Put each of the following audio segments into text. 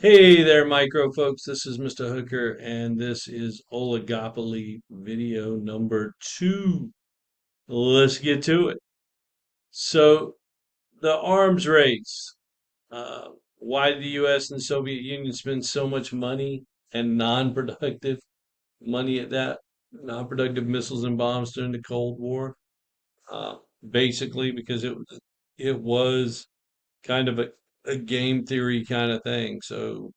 Hey there, micro folks. This is Mr. Hooker, and this is Oligopoly video number 2. Let's get to it. So, the arms race. Why did the U.S. and the Soviet Union spend so much money and non-productive money at that? Non-productive missiles and bombs during the Cold War? Uh, Basically, because it was kind of a game theory kind of thing. So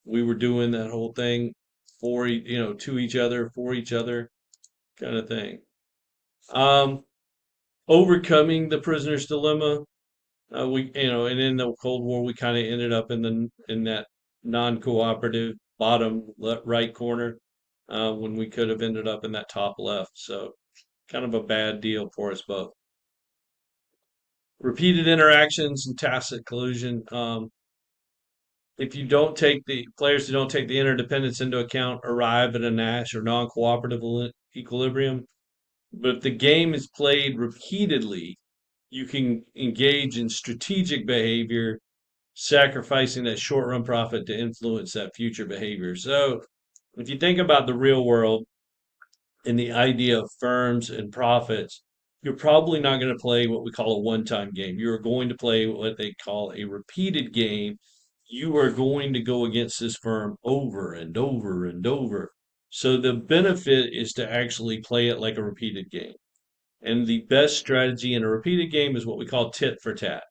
we were doing that whole thing to each other, for each other kind of thing. Um, Overcoming the prisoner's dilemma. And in the Cold War, we kind of ended up in that non-cooperative right corner when we could have ended up in that top left. So kind of a bad deal for us both. Repeated interactions and tacit collusion. If you don't take the players who don't take the interdependence into account arrive at a Nash or non-cooperative equilibrium. But if the game is played repeatedly, you can engage in strategic behavior, sacrificing that short-run profit to influence that future behavior. So if you think about the real world and the idea of firms and profits, you're probably not going to play what we call a one-time game. You're going to play what they call a repeated game. You are going to go against this firm over and over and over. So the benefit is to actually play it like a repeated game. And the best strategy in a repeated game is what we call tit for tat.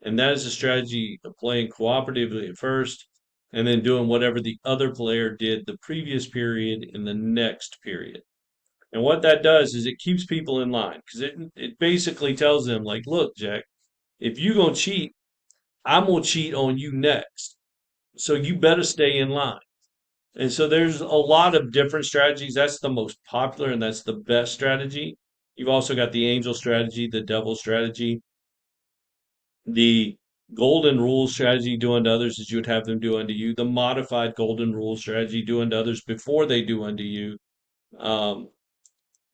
And that is a strategy of playing cooperatively at first and then doing whatever the other player did the previous period in the next period. And what that does is it keeps people in line because it basically tells them, like, look, Jack, if you gonna cheat, I'm gonna cheat on you next. So you better stay in line. And so there's a lot of different strategies. That's the most popular and that's the best strategy. You've also got the angel strategy, the devil strategy, the golden rule strategy, do unto others as you would have them do unto you, the modified golden rule strategy, do unto others before they do unto you. Um,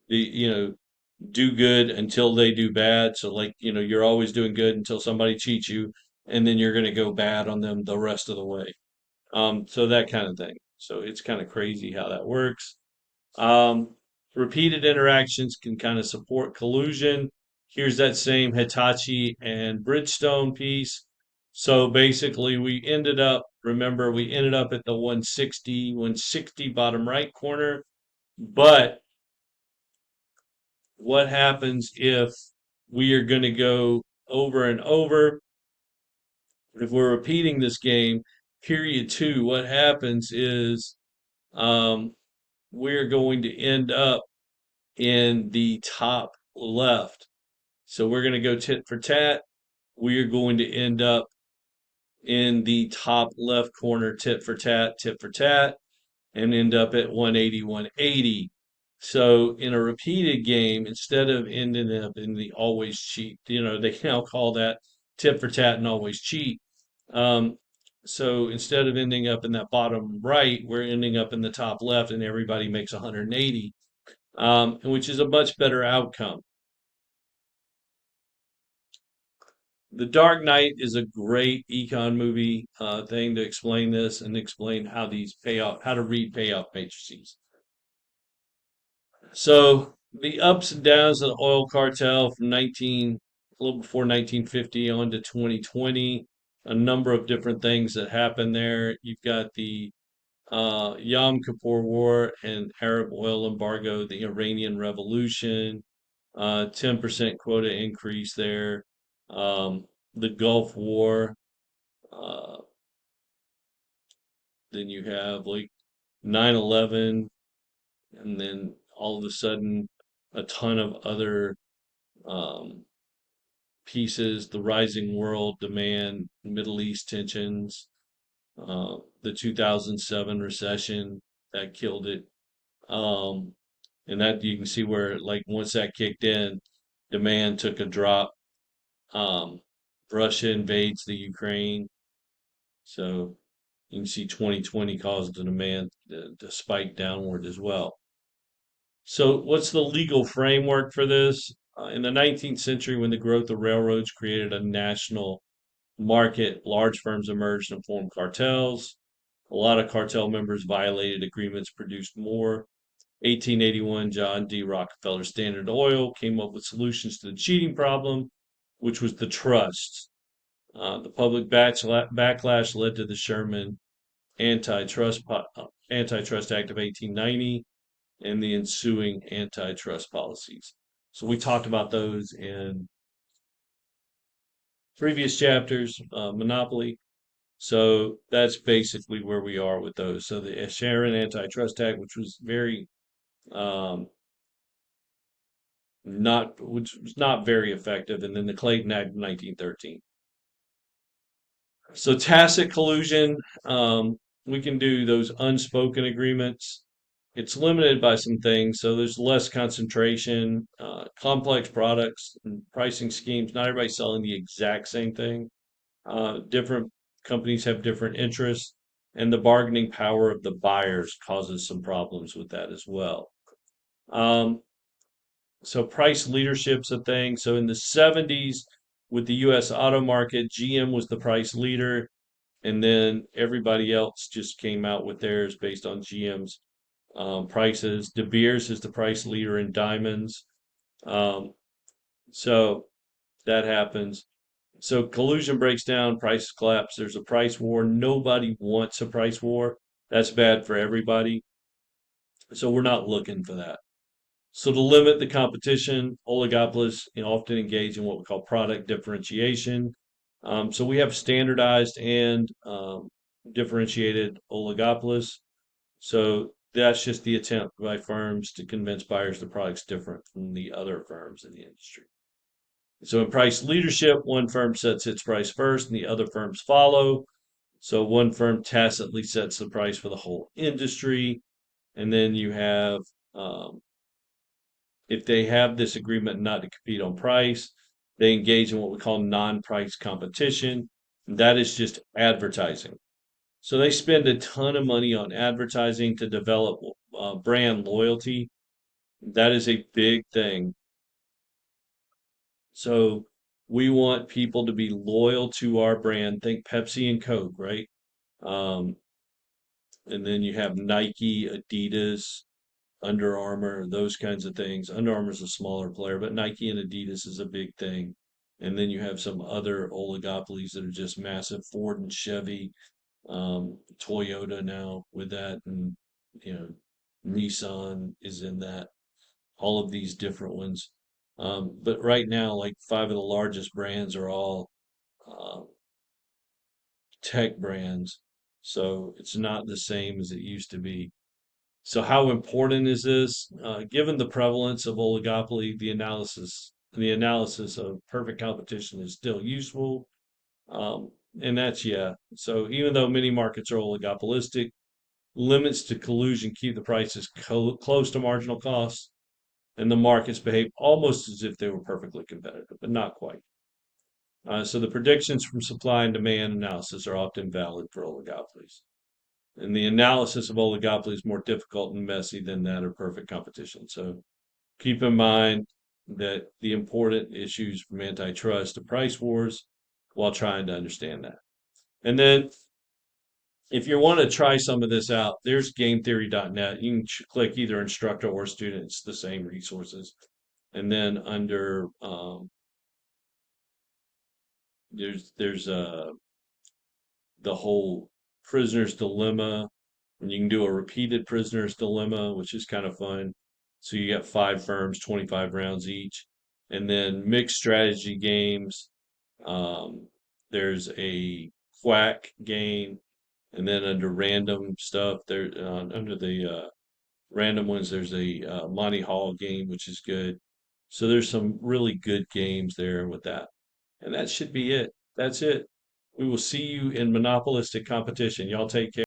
the do good until they do bad. So like, you're always doing good until somebody cheats you, and then you're going to go bad on them the rest of the way. So that kind of thing. So it's kind of crazy how that works. Um, Repeated interactions can kind of support collusion. Here's that same Hitachi and Bridgestone piece. So basically, we ended up at the 160 bottom right corner. But what happens if we are going to go over and over? If we're repeating this game, period two, what happens is um, we're going to end up in the top left. So we're going to go tit for tat. We are going to end up in the top left corner, tit for tat, and end up at 180, 180. So in a repeated game, instead of ending up in the always cheat, they now call that tit for tat and always cheat. Um, so instead of ending up in that bottom right, we're ending up in the top left, and everybody makes 180, which is a much better outcome. The Dark Knight is a great econ movie thing to explain this and explain how to read payoff matrices. So the ups and downs of the oil cartel from a little before 1950 on to 2020, a number of different things that happened there. You've got the Yom Kippur War and Arab oil embargo, the Iranian Revolution, 10% quota increase there, the Gulf War. Uh, then you have like 9/11, and then all of a sudden, a ton of other um, pieces, the rising world demand, Middle East tensions, the 2007 recession that killed it. Um, and that you can see where, like, once that kicked in, demand took a drop. Um, Russia invades the Ukraine. So you can see 2020 caused the demand to spike downward as well. So, what's the legal framework for this? In the 19th century, when the growth of railroads created a national market, large firms emerged and formed cartels. A lot of cartel members violated agreements, produced more. 1881, John D. Rockefeller Standard Oil came up with solutions to the cheating problem, which was the trust. The public backlash led to the Sherman Antitrust Act of 1890 and the ensuing antitrust policies. So we talked about those in previous chapters, monopoly. So that's basically where we are with those. So the Sharon Antitrust Act, which was very um, which was not very effective, and then the Clayton Act of 1913. So tacit collusion, we can do those unspoken agreements. It's limited by some things, so there's less concentration, complex products and pricing schemes. Not everybody's selling the exact same thing. Different companies have different interests, and the bargaining power of the buyers causes some problems with that as well. Um, so price leadership's a thing. So in the 70s, with the U.S. auto market, GM was the price leader, and then everybody else just came out with theirs based on GM's prices. De Beers is the price leader in diamonds. Um, so that happens. So collusion breaks down, prices collapse. There's a price war. Nobody wants a price war. That's bad for everybody. So we're not looking for that. So to limit the competition, oligopolists often engage in what we call product differentiation. So we have standardized and differentiated oligopolists. So that's just the attempt by firms to convince buyers the product's different from the other firms in the industry. So in price leadership, one firm sets its price first and the other firms follow. So one firm tacitly sets the price for the whole industry. And then you have, if they have this agreement not to compete on price, they engage in what we call non-price competition. That is just advertising. So they spend a ton of money on advertising to develop brand loyalty. That is a big thing. So we want people to be loyal to our brand. Think Pepsi and Coke, right? Um, and then you have Nike, Adidas, Under Armour, those kinds of things. Under Armour is a smaller player, but Nike and Adidas is a big thing. And then you have some other oligopolies that are just massive. Ford and Chevy, Toyota now with that, and you know, Nissan is in that. All of these different ones. But right now, like five of the largest brands are all uh, tech brands, so it's not the same as it used to be. So how important is this? Given the prevalence of oligopoly, the analysis of perfect competition is still useful. Um, and that's yeah. So even though many markets are oligopolistic, limits to collusion keep the prices close to marginal costs, and the markets behave almost as if they were perfectly competitive, but not quite. So the predictions from supply and demand analysis are often valid for oligopolies. And the analysis of oligopoly is more difficult and messy than that of perfect competition. So keep in mind that the important issues from antitrust to price wars while trying to understand that. And then if you want to try some of this out, there's gametheory.net. You can click either instructor or student. It's the same resources. And then under there's the whole prisoner's dilemma, and you can do a repeated prisoner's dilemma, which is kind of fun. So you got 5 firms, 25 rounds each, and then mixed strategy games. Um, there's a quack game, and then under random stuff, there under the random ones, there's a Monty Hall game, which is good. So there's some really good games there with that. And that should be it. That's it. We will see you in monopolistic competition. Y'all take care.